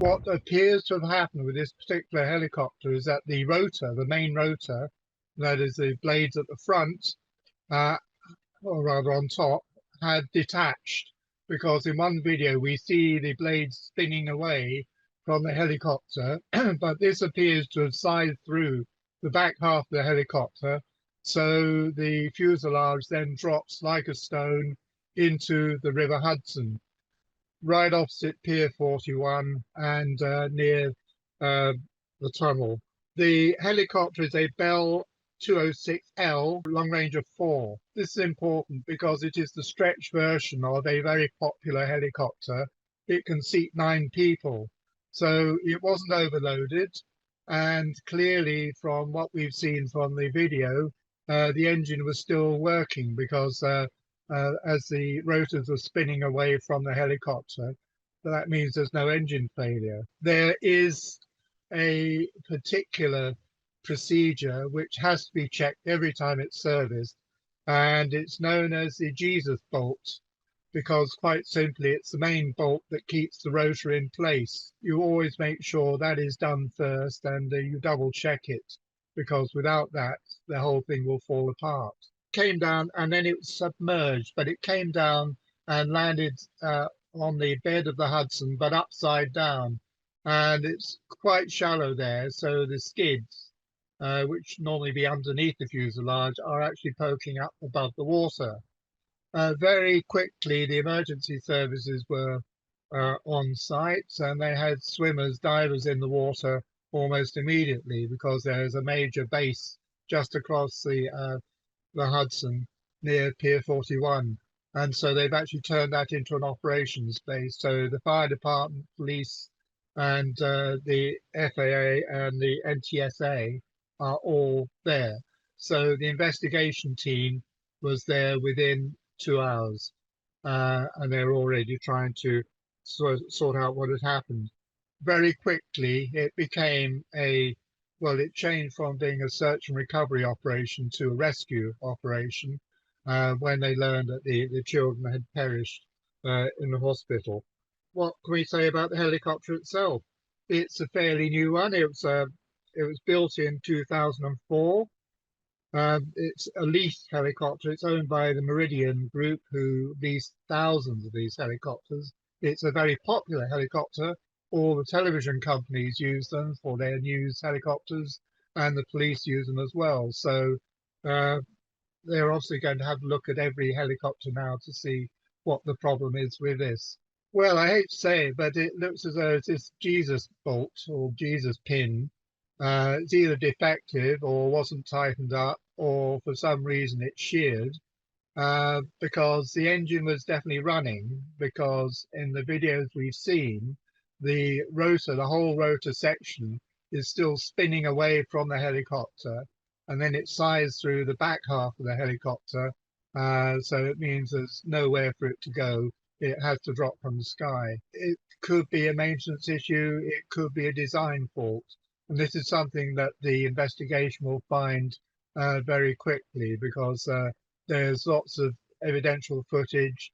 What appears to have happened with this particular helicopter is that the rotor, the main rotor, that is the blades at the front, uh, or rather on top, had detached, because in one video we see the blades spinning away from the helicopter, but this appears to have sized through the back half of the helicopter, so the fuselage then drops like a stone into the River Hudson, right opposite Pier 41 and near uh, the tunnel. The helicopter is a Bell 206L, long range of 4. This is important because it is the stretch version of a very popular helicopter. It can seat 9 people. So it wasn't overloaded. And clearly, from what we've seen from the video, the engine was still working because as the rotors were spinning away from the helicopter, that means there's no engine failure. There is a particular procedure which has to be checked every time it's serviced, and it's known as the Jesus bolt, because quite simply it's the main bolt that keeps the rotor in place. You always make sure that is done first, and you double check it, because without that the whole thing will fall apart. Came down and then it was submerged, but it came down and landed on the bed of the Hudson, but upside down, and it's quite shallow there, so the skids, which normally be underneath the fuselage, are actually poking up above the water. Very quickly, the emergency services were on site, and they had swimmers, divers in the water almost immediately, because there is a major base just across the Hudson near Pier 41. And so they've actually turned that into an operations base. So the fire department, police, and the FAA and the NTSA are all there. So the investigation team was there within 2 hours, and they're already trying to sort out what had happened. Very quickly, it became it changed from being a search and recovery operation to a rescue operation when they learned that the children had perished in the hospital. What can we say about the helicopter itself? It's a fairly new one. It was built in 2004. It's a leased helicopter. It's owned by the Meridian Group, who lease thousands of these helicopters. It's a very popular helicopter. All the television companies use them for their news helicopters, and the police use them as well. So they're obviously going to have a look at every helicopter now to see what the problem is with this. Well, I hate to say it, but it looks as though it's this Jesus bolt or Jesus pin. It's either defective or wasn't tightened up, or for some reason it's sheared, because the engine was definitely running, because in the videos we've seen, the rotor, the whole rotor section, is still spinning away from the helicopter, and then it sighs through the back half of the helicopter, so it means there's nowhere for it to go. It has to drop from the sky. It could be a maintenance issue, it could be a design fault, and this is something that the investigation will find very quickly, because there's lots of evidential footage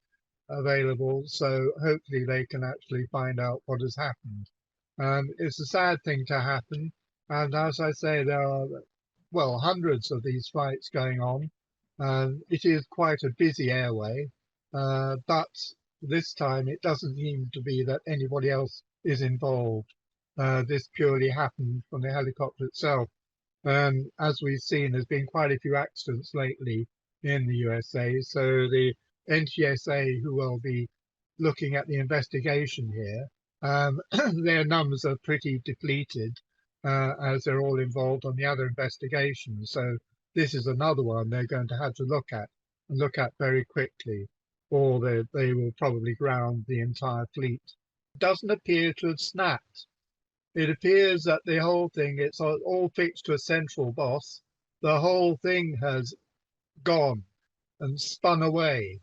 available, so hopefully they can actually find out what has happened. It's a sad thing to happen, and as I say, there are hundreds of these flights going on. It is quite a busy airway, but this time it doesn't seem to be that anybody else is involved. This purely happened from the helicopter itself. As we've seen, there's been quite a few accidents lately in the USA, so the NTSA, who will be looking at the investigation here, their numbers are pretty depleted, as they're all involved on the other investigations. So this is another one they're going to have to look at, and look at very quickly, or they will probably ground the entire fleet. It doesn't appear to have snapped. It appears that the whole thing, it's all fixed to a central boss. The whole thing has gone and spun away,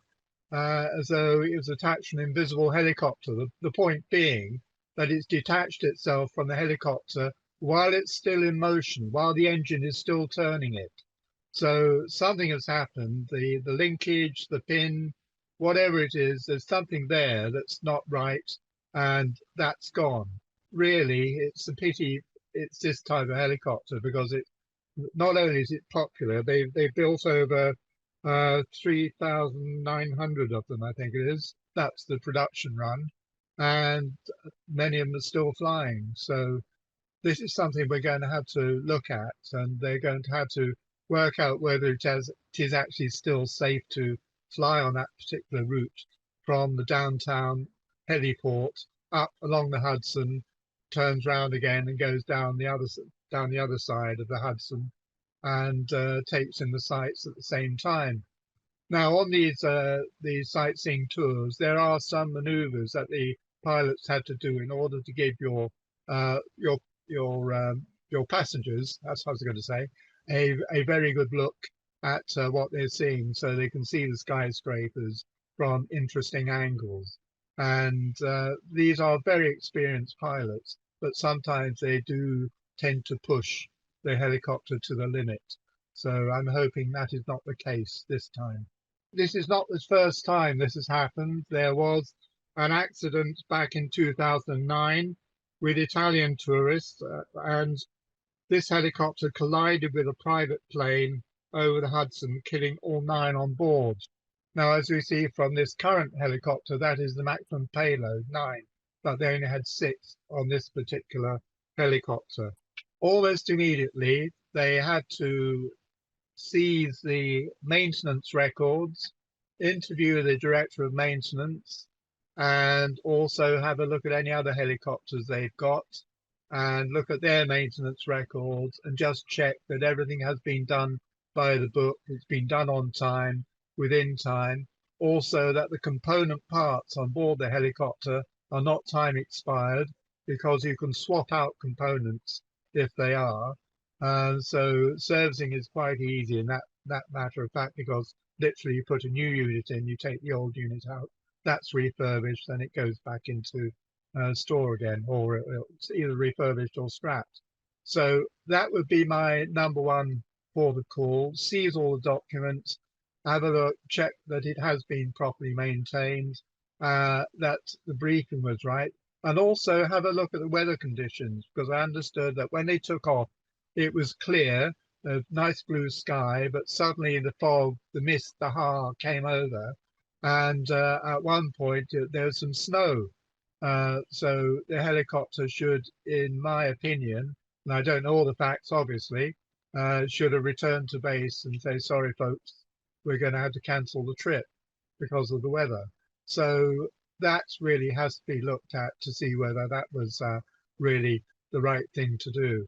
as though it was attached to an invisible helicopter. The point being that it's detached itself from the helicopter while it's still in motion, while the engine is still turning it. So something has happened. The linkage, the pin, whatever it is, there's something there that's not right, and that's gone. really, it's a pity it's this type of helicopter, because it not only is it popular, they built over 3,900 of them, I think it is. That's the production run, and many of them are still flying. So this is something we're going to have to look at, and they're going to have to work out whether it is actually still safe to fly on that particular route from the downtown heliport up along the Hudson, turns round again and goes down the other side of the Hudson, and takes in the sights at the same time. Now, on these sightseeing tours, there are some manoeuvres that the pilots had to do in order to give uh, your your passengers, that's what I was going to say, a very good look at what they're seeing, so they can see the skyscrapers from interesting angles. And these are very experienced pilots, but sometimes they do tend to push the helicopter to the limit. So I'm hoping that is not the case this time. This is not the first time this has happened. There was an accident back in 2009 with Italian tourists, and this helicopter collided with a private plane over the Hudson, killing all 9 on board. Now, as we see from this current helicopter, that is the maximum payload, 9, but they only had 6 on this particular helicopter. Almost immediately, they had to seize the maintenance records, interview the director of maintenance, and also have a look at any other helicopters they've got, and look at their maintenance records and just check that everything has been done by the book, it's been done on time, within time. Also, that the component parts on board the helicopter are not time expired, because you can swap out components if they are. So servicing is quite easy in that matter of fact, because literally you put a new unit in, you take the old unit out, that's refurbished, then it goes back into store again, or it's either refurbished or scrapped. So that would be my number one port of call. Seize all the documents, have a look, check that it has been properly maintained, that the briefing was right, and also have a look at the weather conditions, because I understood that when they took off, it was clear, a nice blue sky, but suddenly the fog, the mist, the came over, and at one point there was some snow. So the helicopter should, in my opinion, and I don't know all the facts obviously, should have returned to base and say, sorry folks, we're going to have to cancel the trip because of the weather. So that really has to be looked at to see whether that was really the right thing to do.